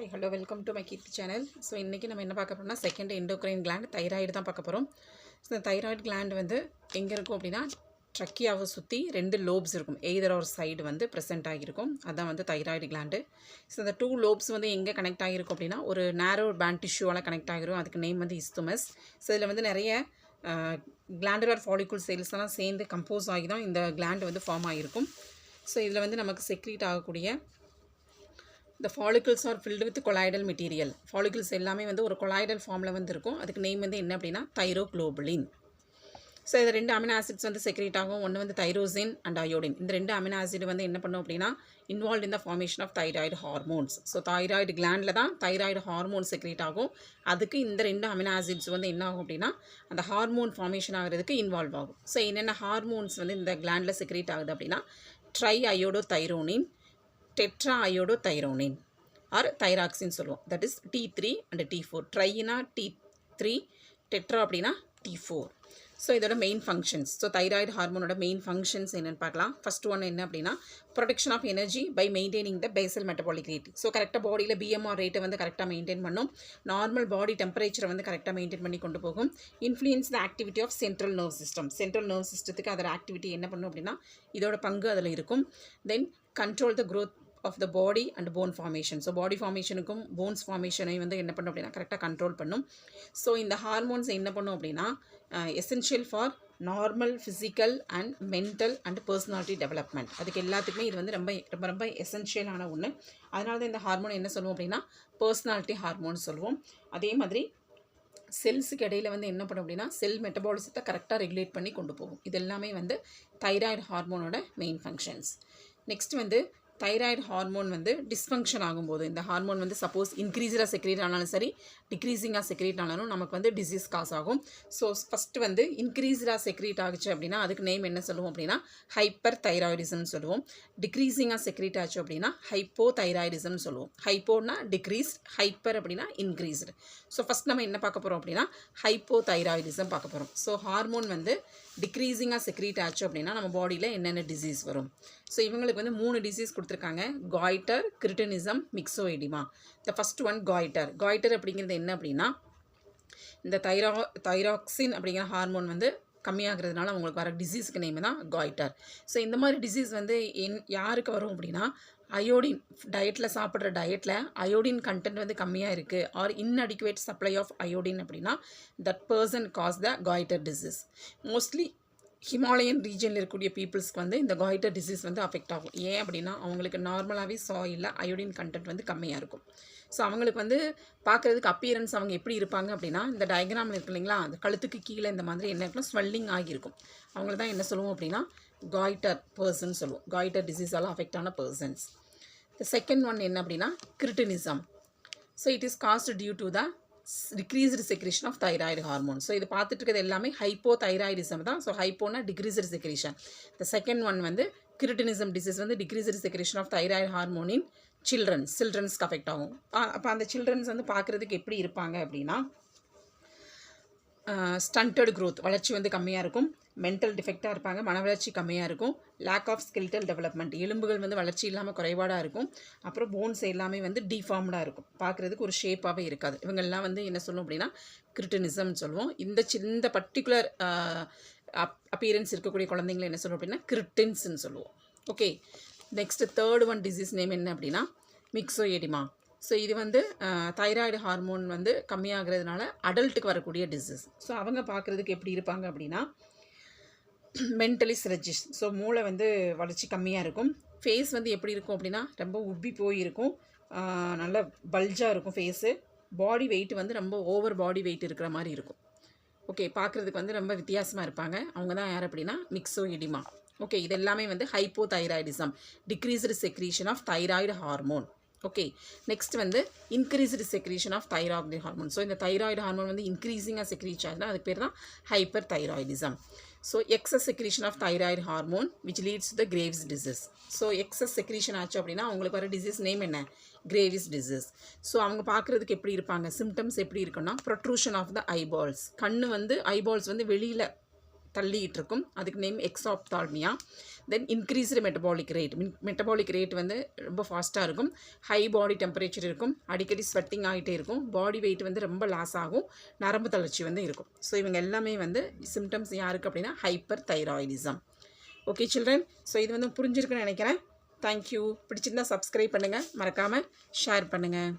Hi hello welcome to my Keerthi channel. So இன்றைக்கி நம்ம என்ன பார்க்க போகிறோம்னா செகண்ட் எண்டோக்ரைன் கிளாண்ட் தைராய்டு தான் பார்க்க போகிறோம். ஸோ இந்த தைராய்டு கிளாண்ட் வந்து எங்கே இருக்கும் அப்படின்னா ட்ரக்கியாவை சுற்றி 2 லோப்ஸ் இருக்கும். எய்தர் ஒரு சைடு வந்து ப்ரெசென்ட் ஆகியிருக்கும். அதுதான் வந்து தைராய்டு கிளாண்டு. ஸோ இந்த 2 லோப்ஸ் வந்து எங்கே கனெக்ட் ஆகிருக்கும் அப்படின்னா ஒரு நேரோ பேண்ட் டிஷ்யூவால் கனெக்ட் ஆகிரும். அதுக்கு நேம் வந்து இஸ்துமஸ். ஸோ இதில் வந்து நிறைய கிளாண்டுலர் ஃபாலிகுல் செல்ஸ் எல்லாம் சேர்ந்து கம்போஸ் ஆகி தான் இந்த கிளாண்டு வந்து ஃபார்ம் ஆகிருக்கும். ஸோ இதில் வந்து நமக்கு செக்ரீட் ஆகக்கூடிய the follicles are filled with colloidal material. Follicles எல்லாமே வந்து ஒரு colloidal ஃபார்மில் வந்து இருக்கும். அதுக்கு நேம் வந்து என்ன அப்படின்னா தைரோக்ளோபுலின். ஸோ இது 2 அமினோ ஆசிட்ஸ் வந்து செக்ரேட் ஆகும். ஒன்று வந்து தைரோசின் அண்ட் அயோடின். இந்த 2 அமினோ ஆசிட் வந்து என்ன பண்ணும் அப்படின்னா involve in the formation of thyroid hormones. So thyroid கிளாண்டில் தான் தைராய்டு ஹார்மோன் செக்ரேட் ஆகும். அதுக்கு இந்த 2 அமினோ ஆசிட்ஸ் வந்து என்ன ஆகும் அப்படின்னா அந்த ஹார்மோன் ஃபார்மேஷன் ஆகிறதுக்கு இன்வால்வ் ஆகும். ஸோ என்னென்ன ஹார்மோன்ஸ் வந்து இந்த கிளாண்டில் செக்ரேட் ஆகுது அப்படின்னா triiodothyronine, tetraiodothyronine or thyroxine சொல்லுவோம். That is T3 and T4. ட்ரைனா T3, டெட்ரா அப்படின்னா T4. ஸோ இதோட மெயின் ஃபங்க்ஷன்ஸ். ஸோ தைராய்டு ஹார்மோனோட மெயின் ஃபங்க்ஷன்ஸ் என்னென்னு பார்க்கலாம். ஃபர்ஸ்ட் ஒன் என்ன அப்படின்னா production of energy by maintaining the basal metabolic rate. So கரெக்டாக பாடியில் பிஎம்ஆர் ரேட்டை வந்து கரெக்டாக மெயின்டைன் பண்ணும். நார்மல் பாடி டெம்பரேச்சரை வந்து கரெக்டாக மெயின்டைன் பண்ணி கொண்டு போகும். Influence the activity of central nerve system. Central nerve சிஸ்டத்துக்கு அதோட ஆக்டிவிட்டி என்ன பண்ணும் அப்படின்னா இதோட பங்கு அதில் இருக்கும். Then control the growth of the body and bone formation. So body ஃபார்மேஷனுக்கும் போன்ஸ் ஃபார்மேஷனையும் வந்து என்ன பண்ணும் அப்படின்னா கரெக்டாக கண்ட்ரோல் பண்ணும். ஸோ இந்த ஹார்மோன்ஸ் என்ன பண்ணும் அப்படின்னா essential for normal physical and mental and personality development. அதுக்கு எல்லாத்துக்குமே இது வந்து ரொம்ப ரொம்ப ரொம்ப எசென்ஷியலான ஒன்று. அதனால தான் இந்த ஹார்மோன் என்ன சொல்லுவோம் அப்படின்னா பர்சனாலிட்டி ஹார்மோன் சொல்லுவோம். அதே மாதிரி செல்ஸுக்கு இடையில் வந்து என்ன பண்ணும் அப்படின்னா செல் மெட்டபாலிசத்தை கரெக்டாக ரெகுலேட் பண்ணி கொண்டு போகும். இது எல்லாமே வந்து தைராய்டு ஹார்மோனோட மெயின் ஃபங்க்ஷன்ஸ். நெக்ஸ்ட் வந்து தைராய்டு ஹார்மோன் வந்து டிஸ்ஃபங்க்ஷன் ஆகும்போது இந்த ஹார்மோன் வந்து சப்போஸ் இன்க்ரீஸராக செக்ரேட் ஆனாலும் சரி டிக்ரீஸிங்காக செக்ரேட் ஆனாலும் நமக்கு வந்து டிசீஸ் காஸ் ஆகும். ஸோ ஃபஸ்ட்டு வந்து இன்க்ரீஸராக செக்ரேட் ஆகுச்சு அப்படின்னா அதுக்கு நேம் என்ன சொல்லுவோம் அப்படின்னா ஹைப்பர் தைராய்டிசம்னு சொல்லுவோம். டிக்ரீஸிங்காக செக்ரேட் ஆச்சு அப்படின்னா ஹைப்போ தைராய்டிசம்னு சொல்லுவோம். ஹைப்போனா டிக்ரீஸ்ட், ஹைப்பர் அப்படின்னா இன்க்ரீஸ்டு. ஸோ ஃபஸ்ட் நம்ம என்ன பார்க்க போகிறோம் அப்படின்னா ஹைப்போ தைராய்டிசம் பார்க்க போகிறோம். ஸோ ஹார்மோன் வந்து டிக்ரீஸிங்காக செக்ரேட் ஆச்சு அப்படின்னா நம்ம பாடியில் என்னென்ன டிசீஸ் வரும். ஸோ இவங்களுக்கு வந்து 3 டிசீஸ் கொடுத்துருக்காங்க. Goitre, cretinism, myxoedema. The first one goitre. Goitre அப்படிங்கிறது என்ன அப்படின்னா இந்த தைராக்சின் அப்படிங்கிற ஹார்மோன் வந்து கம்மியாகிறதுனால அவங்களுக்கு வர டிசீஸுக்கு நேம் தான் காய்டர். ஸோ இந்த மாதிரி டிசீஸ் வந்து யாருக்கு வரும் அப்படின்னா அயோடின் டயட்டில் சாப்பிட்ற டயட்டில் அயோடின் கண்டென்ட் வந்து கம்மியாக இருக்குது or inadequate supply of iodine அப்படின்னா that person cause the goitre disease. Mostly Himalayan ரீஜனில் இருக்கக்கூடிய பீப்புள்ஸ்க்கு வந்து இந்த காய்டர் டிசீஸ் வந்து அஃபெக்ட் ஆகும். ஏன் அப்படின்னா அவங்களுக்கு நார்மலாகவே சாயிலில் அயோடின் கண்டென்ட் வந்து கம்மியாக இருக்கும். ஸோ அவங்களுக்கு வந்து பார்க்குறதுக்கு அப்பியரன்ஸ் அவங்க எப்படி இருப்பாங்க அப்படின்னா இந்த டயக்ராமில் இருக்கு இல்லைங்களா அந்த கழுத்துக்கு கீழே இந்த மாதிரி என்ன இருக்குன்னா ஸ்வெல்லிங் ஆகியிருக்கும். அவங்கள தான் என்ன சொல்லுவோம் அப்படின்னா காய்டர் பர்சன் சொல்லுவோம். காய்டர் டிசீஸால் அஃபெக்ட் ஆன பர்சன்ஸ். த செகண்ட் ஒன் என்ன அப்படின்னா cretinism. So it is caused due to the decreased secretion of thyroid hormone. So இது பார்த்துட்டு இருக்கிறது எல்லாமே ஹைப்போ தைராய்டிசம் தான். ஸோ ஹைப்போனா decreased secretion. The second one வந்து கிரிட்டினிசம் டிசீஸ் வந்து decreased secretion of thyroid hormone in சில்ட்ரன்ஸ்க்கு அஃபெக்ட் ஆகும். அப்போ அந்த சில்ட்ரன்ஸ் வந்து பார்க்குறதுக்கு எப்படி இருப்பாங்க அப்படின்னா ஸ்டண்டட் க்ரோத் வளர்ச்சி வந்து கம்மியாக இருக்கும். மென்டல் டிஃபெக்டாக இருப்பாங்க. மன வளர்ச்சி கம்மியாக இருக்கும். லேக் ஆஃப் ஸ்கெலிட்டல் டெவலப்மெண்ட் எலும்புகள் வந்து வளர்ச்சி இல்லாமல் குறைபாடாக இருக்கும். அப்புறம் போன்ஸ் எல்லாமே வந்து டிஃபார்ம்டாக இருக்கும். பார்க்குறதுக்கு ஒரு ஷேப்பாகவே இருக்காது. இவங்கெல்லாம் வந்து என்ன சொல்லுவோம் அப்படின்னா கிரிட்டினிசம்னு சொல்லுவோம். இந்த பர்டிகுலர் அப்பியரன்ஸ் இருக்கக்கூடிய குழந்தைங்களை என்ன சொல்லுவோம் அப்படின்னா கிரிட்டின்ஸ்ன்னு சொல்லுவோம். Okay, next third one disease name என்ன அப்படின்னா மிக்ஸோஎடிமா. ஸோ இது வந்து தைராய்டு ஹார்மோன் வந்து கம்மியாகிறதுனால அடல்ட்டுக்கு வரக்கூடிய டிசீஸ். ஸோ அவங்க பார்க்குறதுக்கு எப்படி இருப்பாங்க அப்படின்னா மென்டலி ஸ்லெட்ஜிஷ். ஸோ மூளை வந்து வளர்ச்சி கம்மியாக இருக்கும். ஃபேஸ் வந்து எப்படி இருக்கும் அப்படின்னா ரொம்ப உப்பி போயிருக்கும். நல்ல பல்ஜாக இருக்கும் ஃபேஸு. பாடி வெயிட் வந்து ரொம்ப ஓவர் பாடி வெயிட் இருக்கிற மாதிரி இருக்கும். ஓகே, பார்க்குறதுக்கு வந்து ரொம்ப வித்தியாசமாக இருப்பாங்க. அவங்க தான் யார் அப்படின்னா மிக்ஸோஎடிமா. ஓகே, இது எல்லாமே வந்து hypothyroidism, decreased secretion of thyroid hormone. Okay, next வந்து increased secretion of thyroid hormone. So இந்த தைராய்டு ஹார்மோன் வந்து இன்க்ரீஸிங்காக செக்ரீச் ஆகுதுன்னா அதுக்கு பேர் தான் hyperthyroidism. So excess secretion of thyroid hormone which leads to the Graves disease. So excess secretion ஆச்சு அப்படின்னா அவங்களுக்கு வர டிசீஸ் நேம் என்ன கிரேவிஸ் டிசீஸ். ஸோ அவங்க பார்க்குறதுக்கு எப்படி இருப்பாங்க சிம்டம்ஸ் எப்படி இருக்குன்னா ப்ரொட்ரூஷன் ஆஃப் த ஐபால்ஸ். கண்ணு வந்து ஐபால்ஸ் வந்து வெளியில் தள்ளிக்கிட்டு இருக்கும். அதுக்கு நேம் எக்ஸாப்தால்மியா. தென் இன்க்ரீஸ்டு மெட்டபாலிக் ரேட் வந்து ரொம்ப ஃபாஸ்ட்டாக இருக்கும். ஹை பாடி டெம்பரேச்சர் இருக்கும். அடிக்கடி ஸ்வெட்டிங் ஆகிட்டே இருக்கும். பாடி வெயிட் வந்து ரொம்ப லாஸ் ஆகும். நரம்பு தளர்ச்சி வந்து இருக்கும். ஸோ இவங்க எல்லாமே வந்து சிம்டம்ஸ் யாருக்கு அப்படின்னா hyper thyroidism. Okay children, so இது வந்து புரிஞ்சிருக்குன்னு நினைக்கிறேன். தேங்க்யூ. பிடிச்சிருந்தா சப்ஸ்கிரைப் பண்ணுங்கள், மறக்காமல் ஷேர் பண்ணுங்கள்.